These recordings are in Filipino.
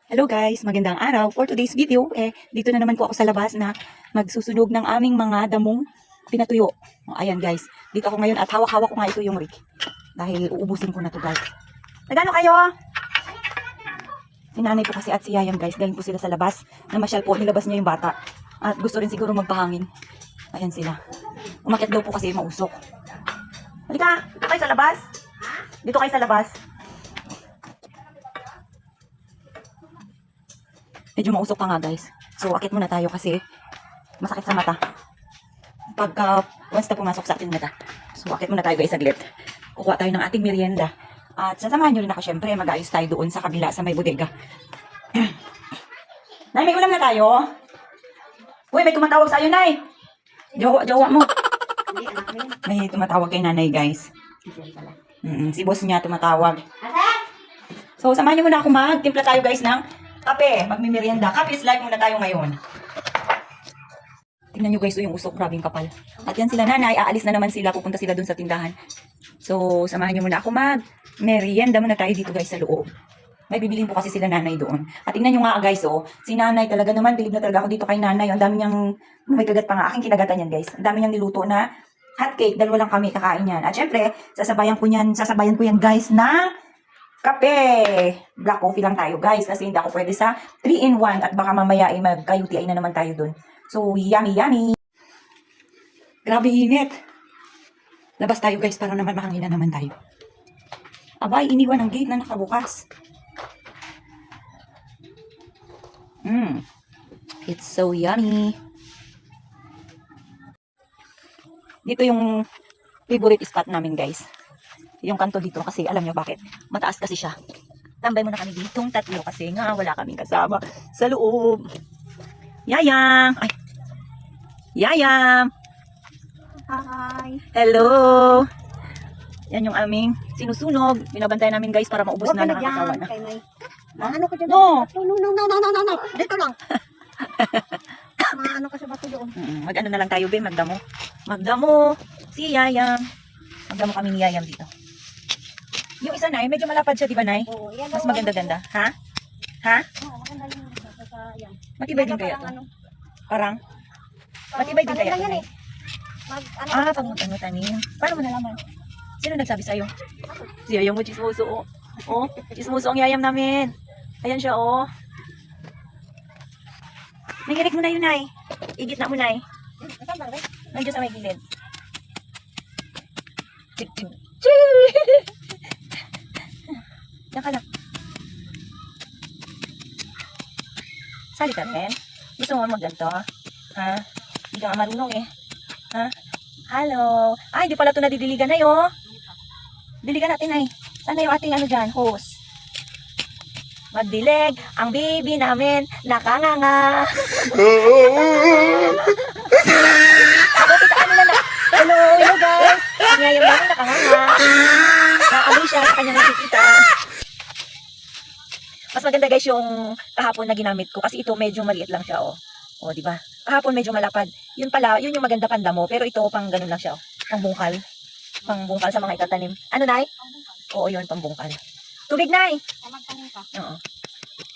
Hello guys, magandang araw. For today's video, dito na naman po ako sa labas na magsusunog ng aming mga damong pinatuyo. Ayan guys, dito ako ngayon at hawak-hawak ko nga ito yung rig. Dahil uubusin ko na to guys. Nagano kayo? Si nanay po kasi at si yayang guys, galing po sila sa labas. Namasyal po, nilabas niya yung bata. At gusto rin siguro magpahangin. Ayan sila. Umakyat daw po kasi mausok. Halika, dito kayo sa labas. Dito kayo sa labas. Medyo mausok pa nga guys. So, akit muna tayo kasi masakit sa mata. Pagka once na pumasok sa ating mata. So, akit muna tayo guys saglit. Kukuha tayo ng ating merienda. At sasamahan nyo rin ako syempre. Mag-ayos tayo doon sa kabila sa may bodega. Nay, may ulam na tayo. Uy, may tumatawag sa'yo, Nay. Jowa mo. May tumatawag kay nanay guys. Si boss niya tumatawag. So, samahan nyo muna ako magtimpla tayo guys ng kape, magmimerienda. Kape is life muna tayo ngayon. Tingnan nyo guys, yung usok, grabing kapal. At yan sila nanay, aalis na naman sila, pupunta sila dun sa tindahan. So, samahan nyo muna ako mag-merienda muna tayo dito guys sa loob. May bibilin po kasi sila nanay doon. At tingnan nyo nga guys, si nanay talaga naman, bilib na talaga ako dito kay nanay. Ang dami niyang, may kagat pa nga, aking kinagatan yan guys. Ang dami niyang niluto na hot cake, dalawa lang kami kakain yan. At syempre, sasabayan ko yan guys ng kape. Black coffee lang tayo guys kasi hindi ako pwede sa 3-in-1 at baka mamaya ay magka-UTI na naman tayo dun. So, yummy yummy. Grabe init. Labas tayo guys para naman mahangin na naman tayo. Abay, iniwan ang gate na nakabukas. It's so yummy. Dito yung favorite spot namin guys. Yung kanto dito kasi alam nyo bakit? Mataas kasi siya. Tambay muna kami ditong tatlo kasi nga wala kaming kasama sa loob. Yayang! Ay! Yayang! Hi! Hello! Yan yung aming sinusunog. Binabantayan namin guys para maubos na nakakasawa na. Ano ko dyan? No! No. Dito lang. Ano ka sa bato doon? Mag-ano na lang tayo, Ben. Magdamo. Magdamo. Si Yayang. Magdamo kami ni Yayang dito. Yung isa, Nay, medyo malapad siya, di ba, Nay? Oo, yan. Mas maganda-ganda. Ha? Ha? Oo, maganda yung sa yan. Matibay din kaya to? Ano? Parang? Matibay din kaya to, Nay? Pag magtanim. Paano mo nalaman? Sino nagsabi sa'yo? Si Yayang mo, chismoso, oh. Oh, chismoso ang Yayang namin. Ayan siya, oh. Nangirik mo na yun, Nay. Igit na mo, Nay. Nandiyan sa may gilid. Chik. Diyan ka lang. Sali ka rin. Gusto mo magganto? Ha? Hindi ka nga marunong eh. Ha? Hello. Ay, di pala ito nadidiligan na yun. Diligan natin ay. Sana yung ating ano dyan, hose. Magdilig ang baby namin. Nakanganga. Hello guys. Ang yayang namin nakanganga. Nakakaloy siya sa kanyang nakikita. Mas maganda guys yung kahapon na ginamit ko kasi ito medyo maliit lang siya, oh. Oh, di ba? Kahapon medyo malapad. Yun pala, yun yung maganda pandamo, pero ito pang ganun lang siya, oh. Pangbungkal. Pangbungkal sa mga itatanim. Ano, Nay? Oo, yun, pangbungkal. Tubig, Nay. Oo.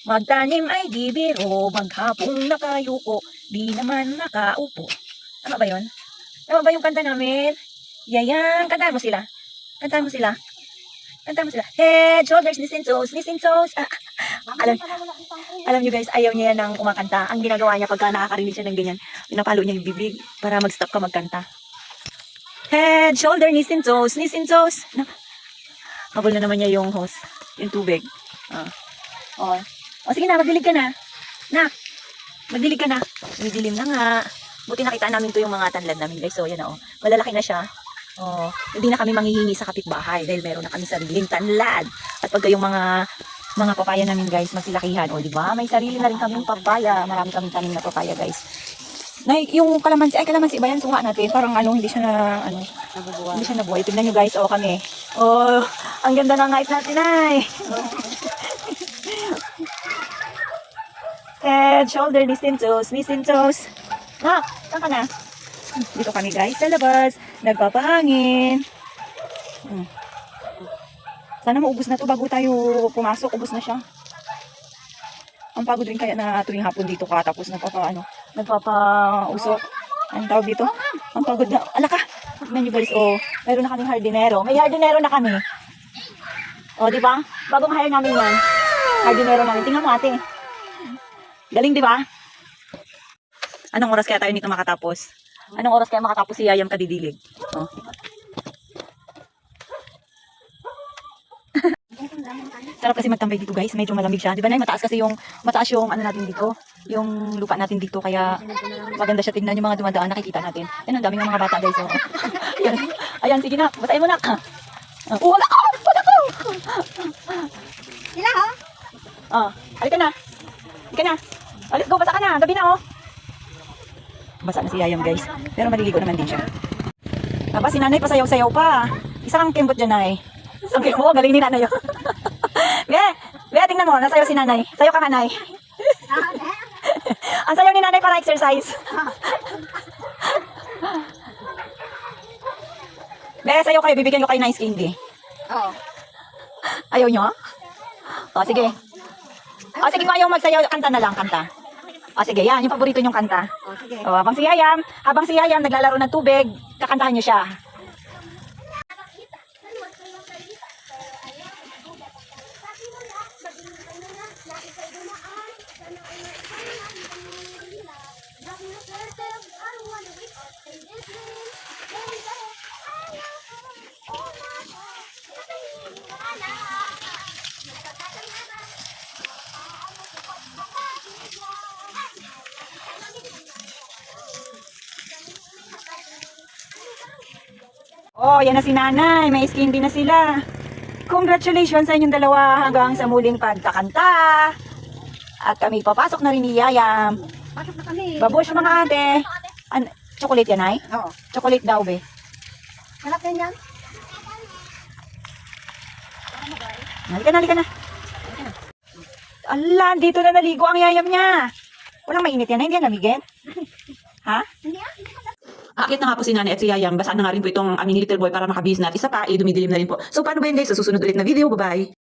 Magtanim ay di biro, maghapong nakayuko, di naman nakaupo. Tama ba yun? Tama ba yung kanta namin? Yayang, kantahan mo sila. Kantahan mo sila. Head, shoulders, knees and toes. Alam nyo guys, ayaw niya yan ng kumakanta. Ang ginagawa niya pagka nakakarinig siya ng ganyan, pinapalo niya yung bibig para mag-stop ka magkanta. Head, shoulder, knees and toes. Habol na naman niya yung hose, yung tubig. Sige na, magdilig ka na. Magdilig ka na. Didilim na nga. Buti nakita namin to yung mga tanlad namin guys. So yan na, malalaki na siya. Hindi na kami manghihingi sa kapitbahay dahil meron na kami sariling tanlad. At pagka yung mga papaya namin guys, magsilakihan. Di ba? May sarili na rin kaming papaya. Marami kaming tanim na papaya guys. Yung kalamansi ba yan? Suha natin. Parang hindi siya nabuhay. Tignan nyo guys, kami. Ang ganda ng height natin ay. Head, shoulder, knees and toes. Saan ka na? Dito kami guys sa labas. Nagpapahangin. Sana maubos na to bago tayo pumasok. Ubos na siya. Ang pagod rin kaya na tuwing hapon dito ka, tapos nagpapausok. Ang tawag dito? Ang pagod na. Ala ka! Tignan nyo guys, oh. Meron na kaming hardinero. May hardinero na kami. Oh, di ba? Bagong hire namin yan. Hardinero namin. Tingnan mo ate. Galing, di ba? Anong oras kaya tayo nito makatapos? Anong oras kaya makatapos si Yayam kadidilig? Oh. Sarap kasi magtambay dito guys, medyo malamig siya. Di ba Nay, mataas yung ano natin dito, yung lupa natin dito, kaya maganda siya tingnan yung mga dumadaan, nakikita natin. Yan, ang daming mga bata guys. Oh. Ayan, ayan, sige na, basahin mo na. Wala ko! Wala ko! Sila ho? Oh, halika na. Halika na. Oh, let's go, basa ka na. Gabi na oh. Basa na si Yayam guys, pero maliligo naman din siya. Aba, si nanay pasayaw-sayaw pa. Isa kang kimbot dyan Nay. Ang mo, galing ni nanay yun. Be, tingnan mo, nasayaw si nanay. Sayaw ka nga, Nay. Ang sayaw ni nanay para exercise. Be, sayaw kayo, bibigyan ko kayo ng ice candy. Oo. Ayaw nyo? O, sige. O, sige, kung ayaw magsayaw, kanta na lang, kanta. O, sige, yan, yung paborito nyong kanta. Oh, sige. O, habang si Yayam naglalaro ng tubig, kakantahan nyo siya. Oh, yan na si nanay. May skin din na sila. Congratulations sa inyong dalawa hanggang sa muling pagkakanta. At kami papasok na rin ni Yayam. Pasok na kami. Babush mga ate. Chocolate yan ay? Oo. Chocolate daw be. Halap din yan. Halika na, halika na. Ala, dito na naligo ang Yayam niya. Walang mainit yan, hindi yan lamigin. Ha? Hindi ah. Akit na nga po si nanay at si Yayam. Basa na nga rin po itong aming little boy para makabihis na. At isa pa, dumidilim na rin po. So paano ba yun guys? Sa susunod ulit na video. Bye-bye.